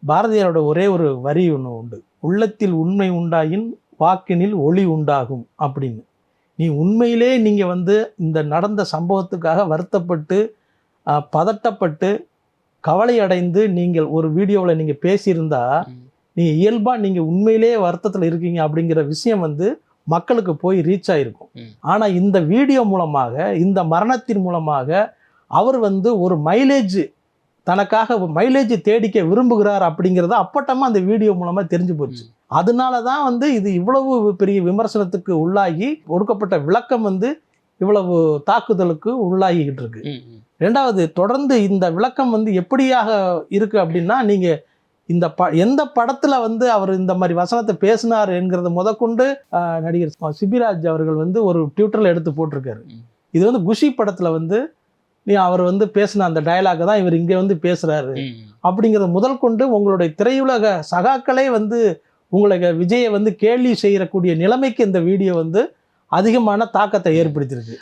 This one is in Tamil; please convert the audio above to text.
பாரதியாரோட ஒரே ஒரு வரி ஒன்று உண்டு, உள்ளத்தில் உண்மை உண்டாயின் வாக்கினில் ஒளி உண்டாகும் அப்படின்னு. நீ உண்மையிலே நீங்கள் இந்த நடந்த சம்பவத்துக்காக வருத்தப்பட்டு பதட்டப்பட்டு கவலை அடைந்து நீங்கள் ஒரு வீடியோவில் நீங்கள் பேசியிருந்தா நீங்கள் இயல்பாக நீங்கள் உண்மையிலே வருத்தத்தில் இருக்கீங்க அப்படிங்கிற விஷயம் மக்களுக்கு போய் ரீச் ஆகிருக்கும். ஆனால் இந்த வீடியோ மூலமாக, இந்த மரணத்தின் மூலமாக அவர் ஒரு மைலேஜ், தனக்காக மைலேஜ் தேடிக்க விரும்புகிறார் அப்படிங்கிறத அப்பட்டமாக அந்த வீடியோ மூலமாக தெரிஞ்சு போச்சு. அதனால தான் இது இவ்வளவு பெரிய விமர்சனத்துக்கு உள்ளாகி கொடுக்கப்பட்ட விளக்கம் இவ்வளவு தாக்குதலுக்கு உள்ளாகிக்கிட்டு இருக்கு. ரெண்டாவது, தொடர்ந்து இந்த விளக்கம் எப்படியாக இருக்கு அப்படின்னா, நீங்க இந்த எந்த படத்துல அவர் இந்த மாதிரி வசனத்தை பேசினார் என்கிறத முதற்கொண்டு நடிகர் சிபிராஜ் அவர்கள் ஒரு ட்விட்டர்ல எடுத்து போட்டிருக்காரு. இது குஷி படத்துல நீ அவர் பேசின அந்த டயலாக தான் இவர் இங்க பேசுறாரு அப்படிங்கிறத முதல் கொண்டு உங்களுடைய திரையுலக சகாக்களே உங்களுக்கு விஜயை கேள்வி செய்யக்கூடிய நிலைமைக்கு இந்த வீடியோ அதிகமான தாக்கத்தை ஏற்படுத்தியிருக்கு.